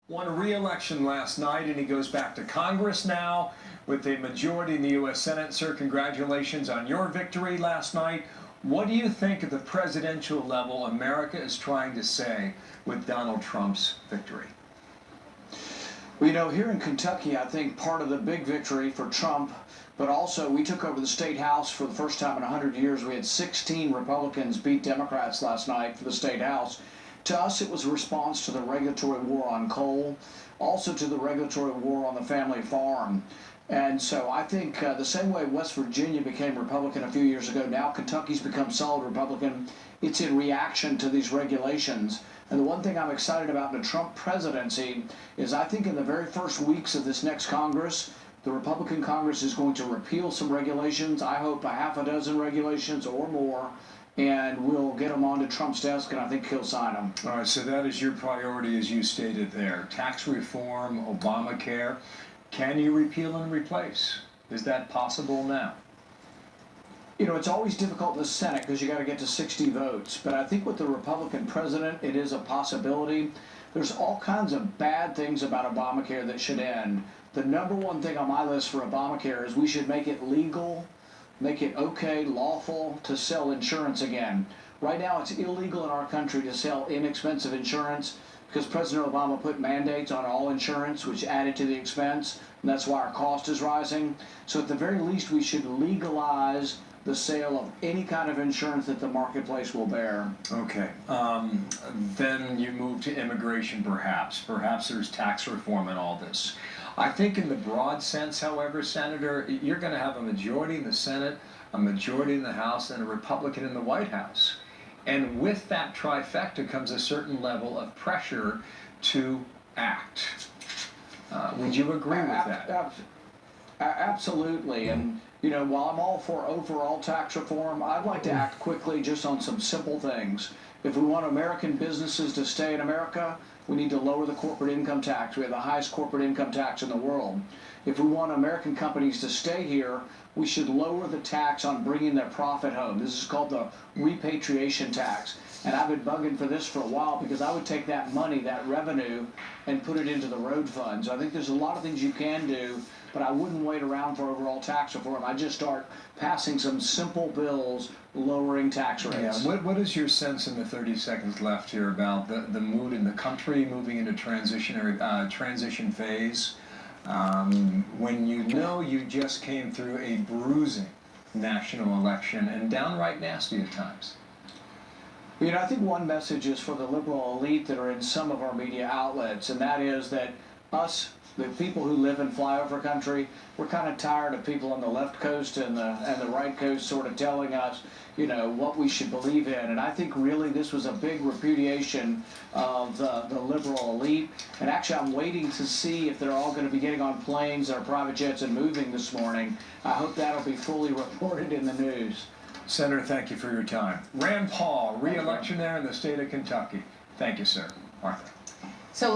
Won re-election last night, and he goes back to Congress now with a majority in the U.S. Senate. Sir, congratulations on your victory last night. What do you think at the presidential level America is trying to say with Donald Trump's victory? Well, you know, here in Kentucky, I think part of the big victory for Trump, but also we took over the state house for the first time in 100 years. We had 16 Republicans beat Democrats last night for the state house. To us, it was a response to the regulatory war on coal, also to the regulatory war on the family farm. And so I think the same way West Virginia became Republican a few years ago, now Kentucky's become solid Republican. It's in reaction to these regulations. And the one thing I'm excited about in the Trump presidency is I think in the very first weeks of this next Congress, the Republican Congress is going to repeal some regulations. I hope a half a dozen regulations or more, and we'll get them onto Trump's desk, and I think he'll sign them. All right, so that is your priority, as you stated there. Tax reform, Obamacare. Can you repeal and replace? Is that possible now? You know, it's always difficult in the Senate because you got to get to 60 votes. But I think with the Republican president, it is a possibility. There's all kinds of bad things about Obamacare that should end. The number one thing on my list for Obamacare is we should make it legal, make it okay, lawful to sell insurance again. Right now, it's illegal in our country to sell inexpensive insurance because President Obama put mandates on all insurance, which added to the expense, and that's why our cost is rising. So at the very least, we should legalize the sale of any kind of insurance that the marketplace will bear. Okay. Then you move to immigration, perhaps. Perhaps there's tax reform in all this. I think in the broad sense, however, Senator, you're going to have a majority in the Senate, a majority in the House, and a Republican in the White House. And with that trifecta comes a certain level of pressure to act. Would you agree with that? Absolutely. And, you know, while I'm all for overall tax reform, I'd like to act quickly just on some simple things. If we want American businesses to stay in America, we need to lower the corporate income tax. We have the highest corporate income tax in the world. If we want American companies to stay here, we should lower the tax on bringing their profit home. This is called the repatriation tax. And I've been bugging for this for a while because I would take that money, that revenue, and put it into the road fund. So I think there's a lot of things you can do, but I wouldn't wait around for overall tax reform. I'd just start passing some simple bills lowering tax rates. Yeah. What is your sense in the 30 seconds left here about the mood in the country moving into transition phase? When you know you just came through a bruising national election and downright nasty at times? You know, I think one message is for the liberal elite that are in some of our media outlets, and that is that us, the people who live in flyover country, we're kind of tired of people on the left coast and the right coast sort of telling us, you know, what we should believe in. And I think really this was a big repudiation of the liberal elite. And actually, I'm waiting to see if they're all going to be getting on planes or private jets and moving this morning. I hope that'll be fully reported in the news. Senator, thank you for your time. Rand Paul, re-election there in the state of Kentucky. Thank you, sir. Martha. So